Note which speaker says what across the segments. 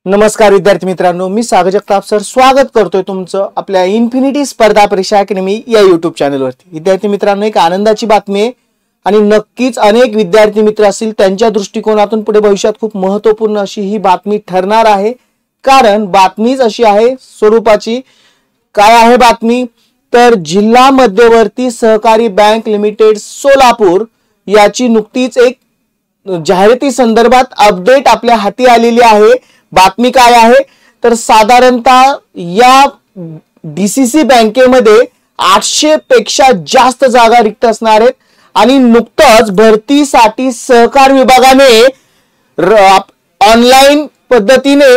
Speaker 1: नमस्कार विद्यार्थी मित्रांनो, मी सागर जगताप सर स्वागत करतोय तुमचं आपल्या इन्फिनिटी स्पर्धा परीक्षा अकॅडमी या युट्यूब चॅनलवरती। विद्यार्थी मित्रांनो, एक आनंदाची बातमी आहे आणि नक्कीच अनेक विद्यार्थी मित्र असतील त्यांच्या दृष्टिकोनातून पुढे भविष्यात खूप महत्त्वपूर्ण अशी ही बातमी ठरणार आहे। कारण बातमीच अशी आहे स्वरूपाची। काय आहे बातमी? तर जिल्हा मध्यवर्ती सहकारी बँक लिमिटेड सोलापूर याची नुकतीच एक जाहिराती संदर्भात अपडेट आपल्या हाती आलेली आहे। बातमी काय आहे? तर साधारणतः या डीसीसी बँकेमध्ये 800 पेक्षा जास्त जागा रिक्त असणार आहेत आणि नुकतंच भरतीसाठी सहकार विभागाने ऑनलाईन पद्धतीने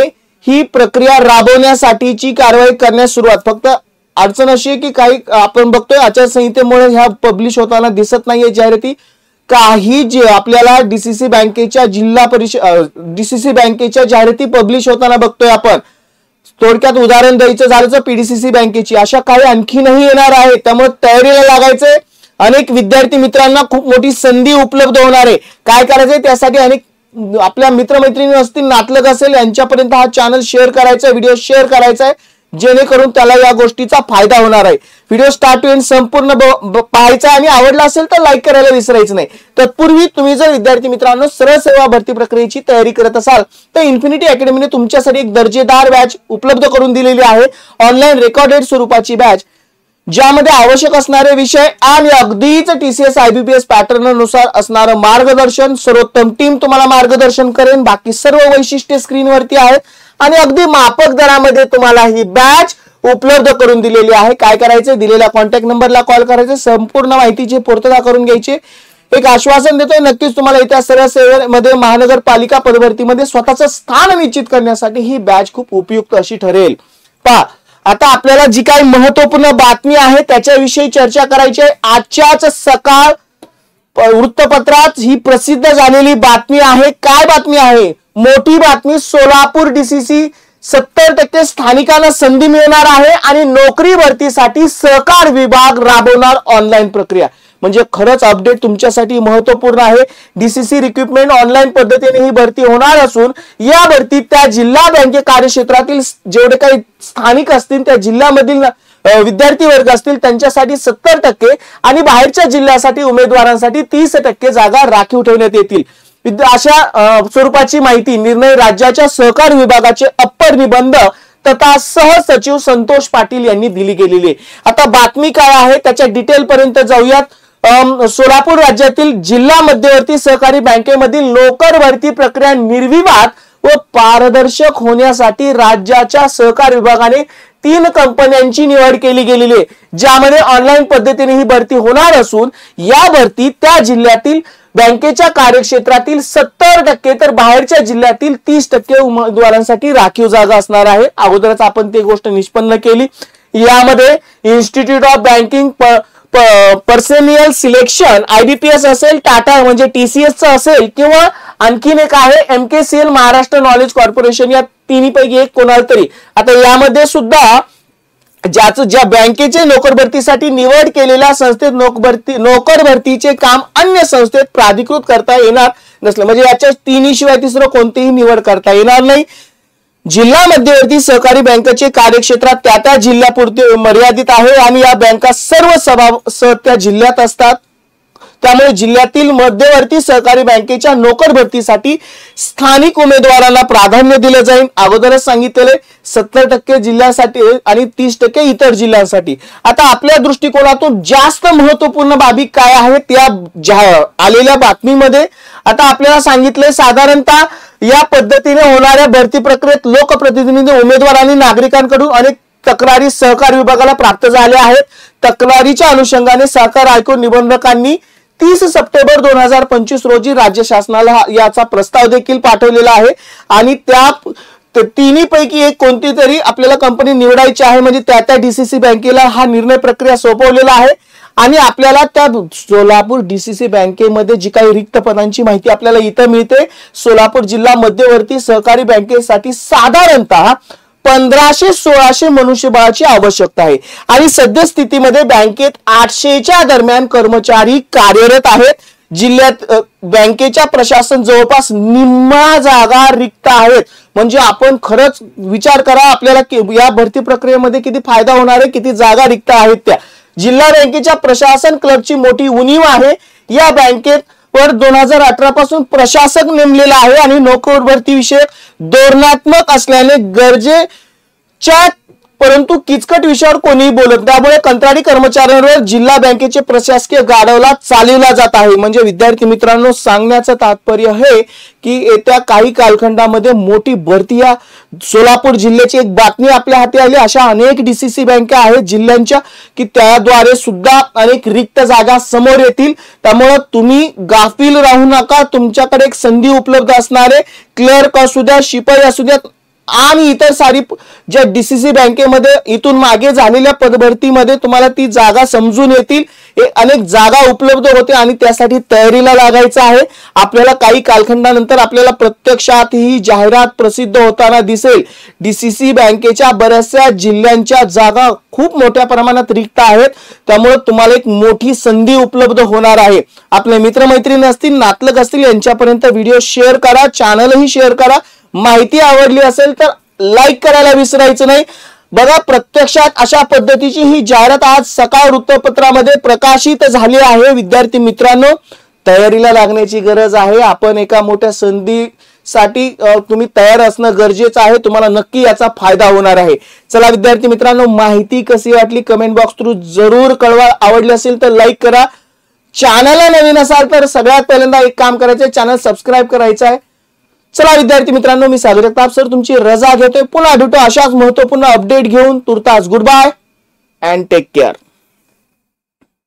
Speaker 1: ही प्रक्रिया राबवण्यासाठीची कारवाई करण्यास सुरुवात। फक्त अडचण अशी आहे की काही आपण बघतोय आचारसंहितेमुळे ह्या पब्लिश होताना दिसत नाहीये जाहिराती। काही जे आपल्याला डीसीसी बँकेच्या जिल्हा परिषद डीसीसी बँकेच्या जाहिराती पब्लिश होताना बघतोय आपण। थोडक्यात उदाहरण द्यायचं झालं तर पीडीसीसी बँकेची अशा काही आणखीनही येणार आहे। त्यामुळे तयारीला लागायचंय। अनेक विद्यार्थी मित्रांना खूप मोठी संधी उपलब्ध होणार आहे। काय करायचंय त्यासाठी अनेक आपल्या मित्रमैत्रिणी असतील, नातलग असेल यांच्यापर्यंत हा चॅनल शेअर करायचा, व्हिडिओ शेअर करायचा आहे जेणेकरून त्याला या गोष्टीचा फायदा होणार आहे। व्हिडिओ स्टार्ट टू एंड संपूर्ण पाहायचा आणि आवडला असेल तर लाईक करायला विसरायचं नाही। तत्पूर्वी तुम्ही जर विद्यार्थी मित्रांनो सरळ सेवा भरती प्रक्रियेची तयारी करत असाल तर इन्फिनिटी अकॅडमीने तुमच्यासाठी एक दर्जेदार बॅच उपलब्ध करून दिलेली आहे। ऑनलाईन रेकॉर्डेड स्वरूपाची बॅच ज्यामध्ये आवश्यक असणारे विषय आणि अगदीच टीसीएस आयबीपीएस पॅटर्न नुसार असणारं मार्गदर्शन, सर्वोत्तम टीम तुम्हाला मार्गदर्शन करेन। बाकी सर्व वैशिष्ट्ये स्क्रीनवरती आहेत आणि अगदी माफक दरामध्ये तुम्हाला ही बॅच उपलब्ध करून दिलेली आहे। काय करायचं? दिलेल्या कॉन्टॅक्ट नंबरला कॉल करायचं, संपूर्ण माहितीची पूर्तता करून घ्यायची। एक आश्वासन देतोय, नक्कीच तुम्हाला इथे सरळ सेवेमध्ये महानगरपालिका पदभरतीमध्ये स्वतःचं स्थान निश्चित करण्यासाठी ही बॅच खूप उपयुक्त अशी ठरेल। पहा, आता आपल्याला जी काही महत्त्वपूर्ण बातमी आहे त्याच्याविषयी चर्चा करायची आहे। आजच्याच सकाळ वृत्तपत्रात ही प्रसिद्ध झालेली बातमी आहे। काय बातमी आहे? मोठी बातमी। सोलापूर डीसीसी 70% स्थानिकांना संधी मिळणार आहे आणि नोकरी भरतीसाठी सहकार विभाग राबवणार ऑनलाईन प्रक्रिया। म्हणजे खरंच अपडेट तुमच्यासाठी महत्त्वपूर्ण आहे। डीसीसी रिक्रुटमेंट ऑनलाईन पद्धतीने ही भरती होणार असून या भरतीत त्या जिल्हा बँके कार्यक्षेत्रातील जेवढे काही स्थानिक असतील त्या जिल्ह्यामधील विद्यार्थी वर्ग असतील त्यांच्यासाठी 70% आणि बाहेरच्या जिल्ह्यासाठी उमेदवारांसाठी 30% जागा राखीव ठेवण्यात येतील। अशा स्वरूपाची माहिती निर्णय राज्याच्या सहकार विभागाचे अप्पर निबंधक तथा सहसचिव संतोष पाटील यांनी दिली गेलेली आहे। आता बातमी काय आहे त्याच्या डिटेल पर्यंत जाऊयात। सोलापूर राज्यातील जिल्हा मध्यवर्ती सहकारी बँकेमधील नोकर भरती प्रक्रिया निर्विवाद व पारदर्शक होण्यासाठी राज्याच्या सहकार विभागाने 3 कंपन्यांची निवड केली गेलेली आहे, ज्यामध्ये ऑनलाईन पद्धतीने ही भरती होणार असून या भरतीत त्या जिल्ह्यातील बँकेच्या कार्यक्षेत्रातील 70% तर बाहेरच्या जिल्ह्यातील 30% उमेदवारांसाठी राखीव जागा असणार आहे। अगोदरच आपण ती गोष्ट निष्पन्न केली। यामध्ये institute of banking personal selection IBPS असेल, टाटा म्हणजे टीसीएस असेल किंवा आणखीन एक आहे एमकेसीएल महाराष्ट्र नॉलेज कॉर्पोरेशन, या तिन्हीपैकी एक कोणाला तरी। आता यामध्ये सुद्धा ज्या बँकेचे नोकर भरतीसाठी निवड केलेल्या संस्थेत नोकर भरतीचे काम अन्य संस्थेत प्राधिकृत करता येणार नसलं, म्हणजे याच्या तिन्ही शिवाय तिसरं कोणतेही निवड करता येणार नाही। जिल्हा मध्यवर्ती सहकारी बँकेचे कार्यक्षेत्रात त्या जिल्ह्यापुरते मर्यादित आहे आणि या बँका सर्व सभासद त्या जिल्ह्यात असतात। त्यामुळे जिल्ह्यातील मध्यवर्ती सहकारी बँकेच्या नोकर भरतीसाठी स्थानिक उमेदवारांना प्राधान्य दिले जाईल। अगोदरच सांगितलेले 70% जिल्ह्यासाठी आणि 30% इतर जिल्ह्यांसाठी। आता आपल्या दृष्टिकोनातून जास्त महत्त्वपूर्ण बाबी काय आहेत त्या आलेल्या बातमीमध्ये आता आपल्याला सांगितले। साधारणतः या पद्धतीने होणाऱ्या भरती प्रक्रियेत लोकप्रतिनिधी, उमेदवार आणि नागरिकांकडून अनेक तक्रारी सहकार विभागाला प्राप्त झाल्या आहेत। तक्रारीच्या अनुषंगाने सहकार आयोग निबंधकांनी 30 सप्टेंबर 2025 रोजी राज्य शासनाला याचा प्रस्ताव देखील पाठवलेला आहे आणि त्या तिन्हीपैकी एक कोणती तरी आपल्याला कंपनी निवडायची आहे। म्हणजे त्या डीसीसी बँकेला हा निर्णय प्रक्रिया सोपवलेला आहे आणि आपल्याला त्या सोलापूर डीसीसी बँकेमध्ये जी काही रिक्त पदांची माहिती आपल्याला इथं मिळते। सोलापूर जिल्हा मध्यवर्ती सहकारी बँकेसाठी साधारणतः 1500-1600 मनुष्यबळाची आवश्यकता आहे आणि सद्यस्थितीमध्ये बँकेत 800च्या दरम्यान कर्मचारी कार्यरत आहेत, जिल्ह्यात बँकेच्या प्रशासन जवळपास निम्मा जागा रिक्त आहेत. म्हणजे आपण खरंच विचार करा, आपल्याला या भरती प्रक्रियेमध्ये किती फायदा होणार आहे, किती जागा रिक्त आहेत त्या. जिल्हा बँकेच्या प्रशासन क्लर्कची मोठी उणीव आहे. या बँकेत वर 2018 पासून प्रशासक नेमलेला आहे आणि नोकर भरती विषयक धोरणात्मक असल्याने गरजेच्या परंतु किचकट विषयावर कोणीही बोलत, त्यामुळे कंत्राटी कर्मचाऱ्यांवर जिल्हा बँकेचे प्रशासकीय गाढवला चालवला जात आहे. म्हणजे विद्यार्थी मित्रांनो, सांगण्याचं तात्पर्य हे की येत्या काही कालखंडामध्ये मोठी भरती, या सोलापूर जिल्ह्याची एक बातमी आपल्या हाती आली, अशा अनेक डीसीसी बँका आहेत जिल्ह्यांच्या की त्याद्वारे सुद्धा अनेक रिक्त जागा समोर येतील. त्यामुळे तुम्ही गाफील राहू नका. तुमच्याकडे एक संधी उपलब्ध असणारे क्लर्क असू द्या, शिपाई असू द्या आणि इतर सारी ज्या डीसीसी बँकेमध्ये इथून मागे झालेल्या पदभरतीमध्ये तुम्हाला ती जागा समजून येतील. अनेक जागा उपलब्ध होते आणि त्यासाठी तयारीला लागायचं आहे. आपल्याला काही कालखंडानंतर आपल्याला प्रत्यक्षात ही जाहिरात प्रसिद्ध होताना दिसेल. डीसीसी बँकेच्या बऱ्याचशा जिल्ह्यांच्या जागा खूप मोठ्या प्रमाणात रिक्त आहेत. त्यामुळे तुम्हाला एक मोठी संधी उपलब्ध होणार आहे. आपले मित्रमैत्रिणी असतील, नातलग असतील, यांच्यापर्यंत व्हिडिओ शेअर करा, चॅनलही शेअर करा. माहिती आवडली असेल तर लाईक करायला विसरायचं नाही. बघा, प्रत्यक्षात अशा पद्धतीची ही जाहिरात आज सकाळ वृत्तपत्रामध्ये प्रकाशित झाली आहे. विद्यार्थी मित्रांनो, तयारीला लागण्याची गरज आहे. आपण एका मोठ्या संधीसाठी तुम्ही तयार असणं गरजेचं आहे. तुम्हाला नक्की याचा फायदा होणार आहे. चला विद्यार्थी मित्रांनो, माहिती कशी वाटली कमेंट बॉक्स थ्रू जरूर कळवा. आवडली असेल तर लाईक करा. चॅनलला नवीन असाल तर सगळ्यात पहिल्यांदा एक काम करायचं, चॅनल सबस्क्राईब करायचं आहे. चला विद्यार्थी मित्रांनो, मी सागर जगताप सर तुमची रजा घेतोय. पुन्हा भेटू अशाच महत्त्वपूर्ण अपडेट घेऊन. तुर्तास good bye and take care.